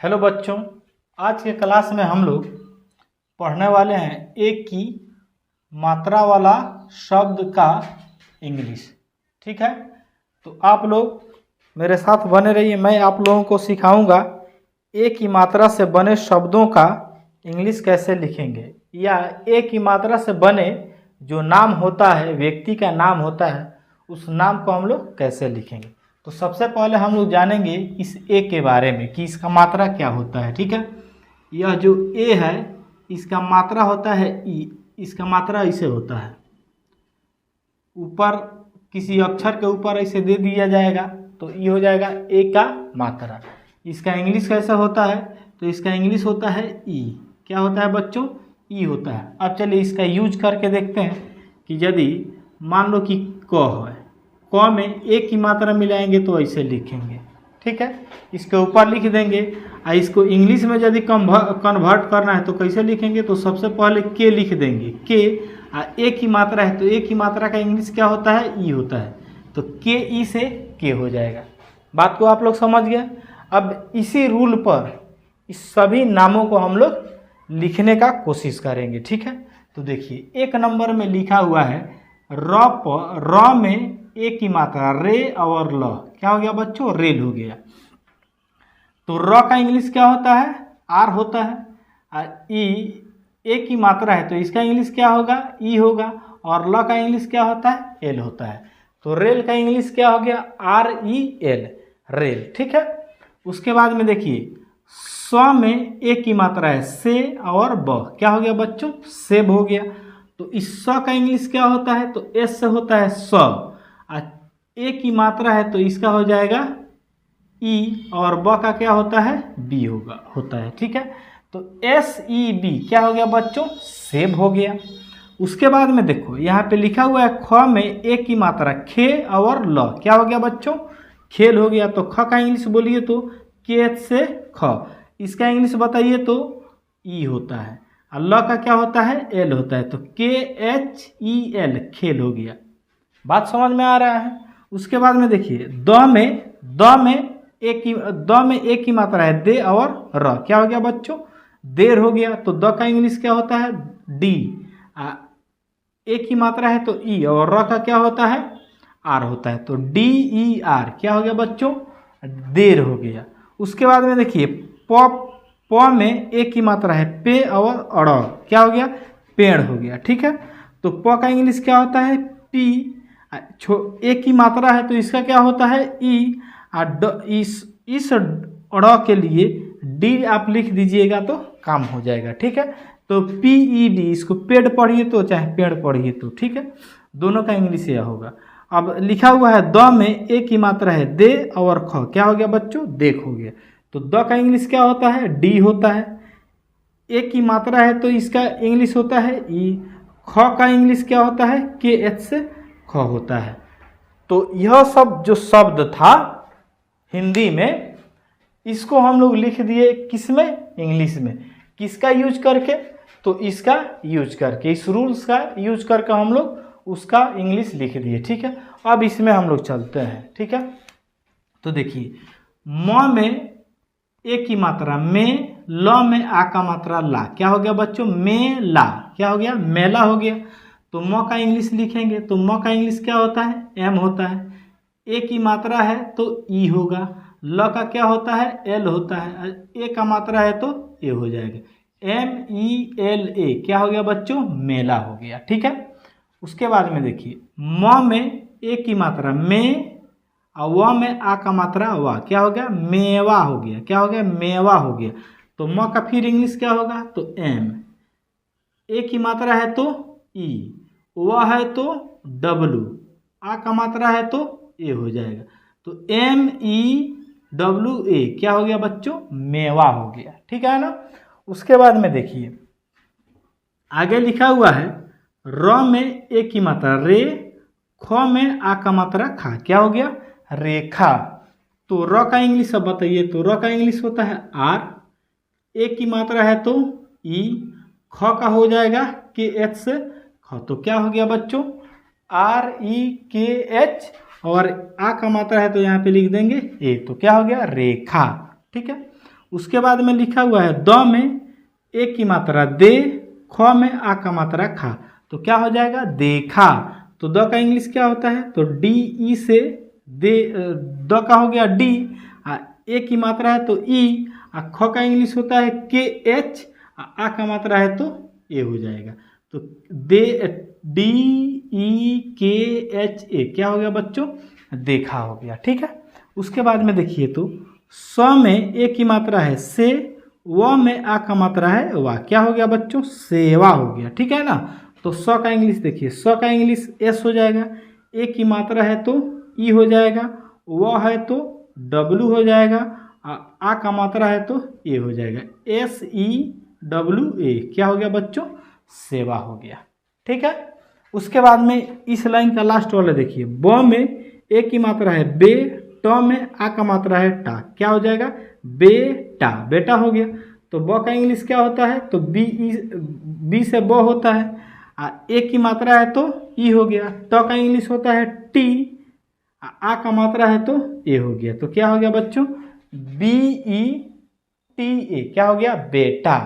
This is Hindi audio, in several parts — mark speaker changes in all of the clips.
Speaker 1: हेलो बच्चों, आज के क्लास में हम लोग पढ़ने वाले हैं एक की मात्रा वाला शब्द का इंग्लिश। ठीक है, तो आप लोग मेरे साथ बने रहिए। मैं आप लोगों को सिखाऊंगा एक की मात्रा से बने शब्दों का इंग्लिश कैसे लिखेंगे, या एक की मात्रा से बने जो नाम होता है, व्यक्ति का नाम होता है, उस नाम को हम लोग कैसे लिखेंगे। तो सबसे पहले हम लोग जानेंगे इस ए के बारे में कि इसका मात्रा क्या होता है। ठीक है, यह जो ए है इसका मात्रा होता है ई। इसका मात्रा ऐसे होता है, ऊपर किसी अक्षर के ऊपर ऐसे दे दिया जाएगा तो ये हो जाएगा ए का मात्रा। इसका इंग्लिश कैसा होता है, तो इसका इंग्लिश होता है ई। क्या होता है बच्चों? ई होता है। अब चलिए इसका यूज करके देखते हैं कि यदि मान लो कि क है, क में एक की मात्रा मिलाएंगे तो ऐसे लिखेंगे। ठीक है, इसके ऊपर लिख देंगे। और इसको इंग्लिश में यदि कन्वर्ट करना है तो कैसे लिखेंगे, तो सबसे पहले के लिख देंगे। के एक की मात्रा है तो एक की मात्रा का इंग्लिश क्या होता है? ई होता है। तो के ई से के हो जाएगा। बात को आप लोग समझ गए। अब इसी रूल पर इस सभी नामों को हम लोग लिखने का कोशिश करेंगे। ठीक है, तो देखिए एक नंबर में लिखा हुआ है र में एक की मात्रा रे और ल। क्या हो गया बच्चों? रेल हो गया। तो र का इंग्लिश क्या होता है? आर होता है। और ई एक की मात्रा है तो इसका इंग्लिश क्या होगा? ई होगा। और ल का इंग्लिश क्या होता है? एल होता है। तो रेल का इंग्लिश क्या हो गया? R E L, rail. ठीक है, उसके बाद में देखिए स में एक की मात्रा है से और ब। क्या हो गया बच्चों? सेब हो गया। तो इस स का इंग्लिश क्या होता है? तो एस से होता है स। एक की मात्रा है तो इसका हो जाएगा ई, और ब का क्या होता है? बी होता है। ठीक है, तो एस ई बी क्या हो गया बच्चों? सेब हो गया। उसके बाद में देखो यहाँ पे लिखा हुआ है ख में एक की मात्रा खे और ल। क्या हो गया बच्चों? खेल हो गया। तो ख का इंग्लिश बोलिए तो के एच से ख। इसका इंग्लिश बताइए तो ई होता है। और ल का क्या होता है? एल होता है। तो के एच ई एल, खेल हो गया। बात समझ में आ रहा है। उसके बाद में देखिए द में एक की मात्रा है दे और र। क्या हो गया बच्चों? देर हो गया। तो द का इंग्लिश क्या होता है? डी। एक की मात्रा है तो ई, और र का क्या होता है? आर होता है। तो डी ई आर। क्या हो गया बच्चों? देर हो गया। उसके बाद में देखिए प में एक की मात्रा है पे और अड़। क्या हो गया? पेड़ हो गया। ठीक है, तो प का इंग्लिश क्या होता है? पी। एक की मात्रा है तो इसका क्या होता है? ई। इस अड़ के लिए डी आप लिख दीजिएगा तो काम हो जाएगा। ठीक है, तो पी ई डी, इसको पेड़ पढ़िए तो चाहे पेड़ पढ़िए तो। ठीक है, दोनों का इंग्लिश यह होगा। अब लिखा हुआ है द में एक की मात्रा है दे और ख। क्या हो गया बच्चों? देख हो गया। तो द का इंग्लिश क्या होता है? डी होता है। एक की मात्रा है तो इसका इंग्लिश होता है ई। ख का इंग्लिश क्या होता है? के एच से ख होता है। तो यह सब जो शब्द था हिंदी में, इसको हम लोग लिख दिए किस में? इंग्लिश में। किसका यूज करके? तो इसका यूज करके, इस रूल्स का यूज करके हम लोग उसका इंग्लिश लिख दिए। ठीक है, अब इसमें हम लोग चलते हैं। ठीक है, तो देखिए म में एक की मात्रा में, ल में आ का मात्रा ला। क्या हो गया बच्चों? मेला। क्या हो गया? मेला हो गया। तो म का इंग्लिश लिखेंगे तो म का इंग्लिश क्या होता है? एम होता है। ए की मात्रा है तो ई होगा। ल का क्या होता है? एल होता है। ए का मात्रा है तो ए हो जाएगा। M E L A. क्या हो गया बच्चों? मेला हो गया। ठीक है, उसके बाद में देखिए म में एक की मात्रा में और व में आ का मात्रा वा। क्या हो गया? मेवा हो गया। क्या हो गया? मेवा हो गया। तो म का फिर इंग्लिश क्या होगा? तो एम। ए की मात्रा है तो ई, व है तो डब्लू, आ का मात्रा है तो ए हो जाएगा। तो एम ई डब्लू ए। क्या हो गया बच्चों? मेवा हो गया। ठीक है ना। उसके बाद में देखिए आगे लिखा हुआ है र में एक की मात्रा रे, ख में आ का मात्रा खा। क्या हो गया? रेखा। तो र का इंग्लिश अब बताइए तो र का इंग्लिश होता है आर। एक की मात्रा है तो ई, ख का हो जाएगा के एच से ख। तो क्या हो गया बच्चों? आर ई के एच, और आ का मात्रा है तो यहाँ पे लिख देंगे ए। तो क्या हो गया? रेखा। ठीक है, उसके बाद में लिखा हुआ है द में ए की मात्रा दे, ख में आ का मात्रा खा, तो क्या हो जाएगा देखा। तो द का इंग्लिश क्या होता है, तो डी ई से दे, द का हो गया डी, ए की मात्रा है तो ई, ख का इंग्लिश होता है के एच, आ का मात्रा है तो ए हो जाएगा। तो दे डी ई के एच ए क्या हो गया बच्चों, देखा हो गया। ठीक है, उसके बाद में देखिए तो स में ए की मात्रा है से, व में आ का मात्रा है वा, क्या हो गया बच्चों, सेवा हो गया। ठीक है ना, तो स का इंग्लिश देखिए, स का इंग्लिश एस हो जाएगा, ए की मात्रा है तो ई हो जाएगा, व है तो डब्लू हो जाएगा, आ का मात्रा है तो ए हो जाएगा, एस ई डब्लू ए, क्या हो गया बच्चों, सेवा हो गया। ठीक है, उसके बाद में इस लाइन का लास्ट वाला देखिए, ब में ए की मात्रा है बे, ट में आ का मात्रा है टा, क्या हो जाएगा बेटा, बेटा हो गया। तो ब का इंग्लिश क्या होता है, तो बी से ब होता है, ए की मात्रा है तो ई हो गया, ट का इंग्लिश होता है टी, आ का मात्रा है तो ए हो गया। तो क्या हो गया बच्चों, बी ई टी ए, क्या हो गया बेटा।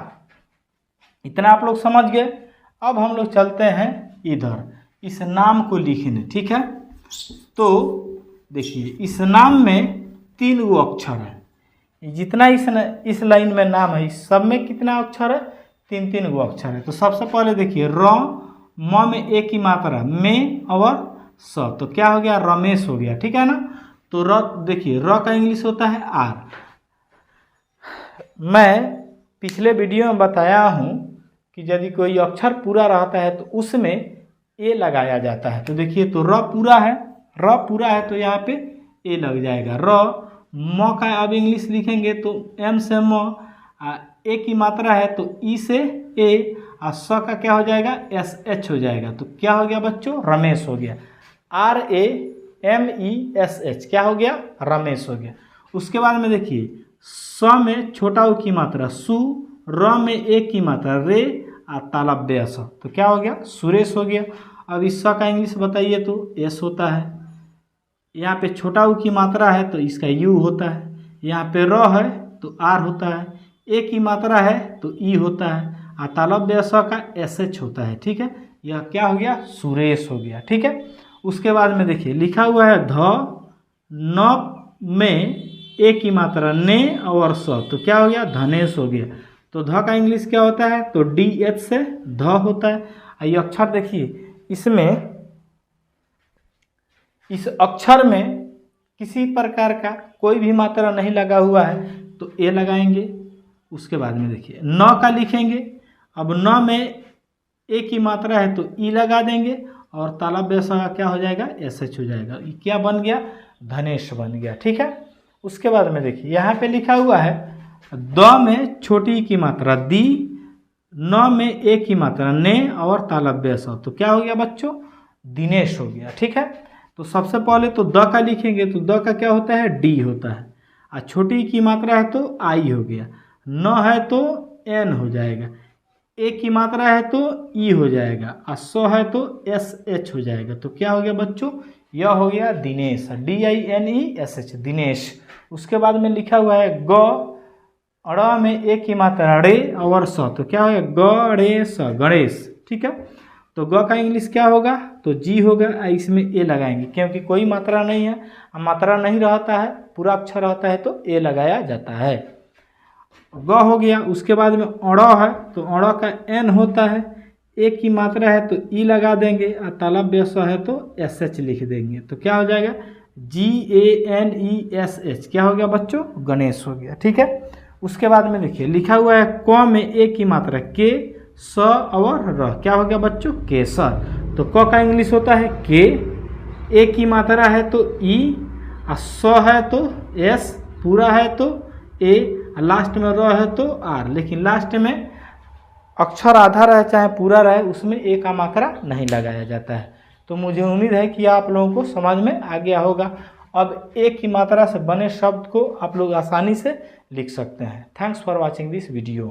Speaker 1: इतना आप लोग समझ गए। अब हम लोग चलते हैं इधर इस नाम को लिखने। ठीक है, तो देखिए इस नाम में 3 गो अक्षर है, जितना इस लाइन में नाम है इस सब में कितना अक्षर है, 3 गो अक्षर है। तो सबसे पहले देखिए र, म में ए की मात्रा में और स, तो क्या हो गया रमेश हो गया। ठीक है ना, तो र देखिए र का इंग्लिश होता है आर। मैं पिछले वीडियो में बताया हूँ कि यदि कोई अक्षर पूरा रहता है तो उसमें ए लगाया जाता है। तो देखिए तो र पूरा है तो यहाँ पे ए लग जाएगा। र, म का अब इंग्लिश लिखेंगे तो एम से म, ए की मात्रा है तो ई से ए, और स का क्या हो जाएगा एस एच हो जाएगा। तो क्या हो गया बच्चों, रमेश हो गया। R A M E S H, क्या हो गया रमेश हो गया। उसके बाद में देखिए स में छोटा उ की मात्रा सु, र में ए की मात्रा रे, तालव्य स, तो क्या हो गया सुरेश हो गया। अब इस स का इंग्लिश बताइए तो एस होता है, यहाँ पे छोटा उ की मात्रा है तो इसका यू होता है, यहाँ पे र है तो आर होता है, ए की मात्रा है तो ई होता है, और तालव्य स का एस एच होता है। ठीक है, यह क्या हो गया सुरेश हो गया। ठीक है, उसके बाद में देखिए लिखा हुआ है ध, न में ए की मात्रा ने और स, तो क्या हो गया धनेश हो गया। तो ध का इंग्लिश क्या होता है, तो डी एच से ध होता है। ये अक्षर देखिए, इसमें इस अक्षर में किसी प्रकार का कोई भी मात्रा नहीं लगा हुआ है तो ए लगाएंगे। उसके बाद में देखिए न का लिखेंगे, अब न में ए की मात्रा है तो ई लगा देंगे, और तालव्य स का क्या हो जाएगा एस एच हो जाएगा। ये क्या बन गया धनेश बन गया। ठीक है, उसके बाद में देखिए यहाँ पे लिखा हुआ है द में छोटी की मात्रा दी, न में ए की मात्रा ने और तालव्य स, तो क्या हो गया बच्चों दिनेश हो गया। ठीक है, तो सबसे पहले तो द का लिखेंगे तो द का क्या होता है डी होता है, और छोटी की मात्रा है तो आई हो गया, न है तो एन हो जाएगा, ए की मात्रा है तो ई हो जाएगा, और स है तो एस एच हो जाएगा। तो क्या हो गया बच्चों, यह हो गया Dinesh, D I N E S H Dinesh. उसके बाद में लिखा हुआ है ग, ड़ में ए की मात्रा रे और स, तो क्या होगा गणेश गणेश। ठीक है, तो ग का इंग्लिश क्या होगा, तो जी होगा, इसमें ए लगाएंगे क्योंकि कोई मात्रा नहीं है, मात्रा नहीं रहता है पूरा अक्षर रहता है तो ए लगाया जाता है। ग हो गया। उसके बाद में अड़ है तो अड़ का एन होता है, ए की मात्रा है तो ई लगा देंगे, और तालव्य स है तो एस एच लिख देंगे। तो क्या हो जाएगा जी A N E S H, क्या हो गया बच्चों गणेश हो गया। ठीक है, उसके बाद में देखिए लिखा हुआ है क में ए की मात्रा के, स और र, क्या हो गया बच्चों केसर। तो क का इंग्लिश होता है के, ए की मात्रा है तो ई, और स है तो एस, पूरा है तो ए, लास्ट में र है तो आर, लेकिन लास्ट में अक्षर आधा रहे चाहे पूरा रहे उसमें ए का मात्रा नहीं लगाया जाता है। तो मुझे उम्मीद है कि आप लोगों को समझ में आ गया होगा। अब ए की मात्रा से बने शब्द को आप लोग आसानी से लिख सकते हैं। Thanks for watching this video.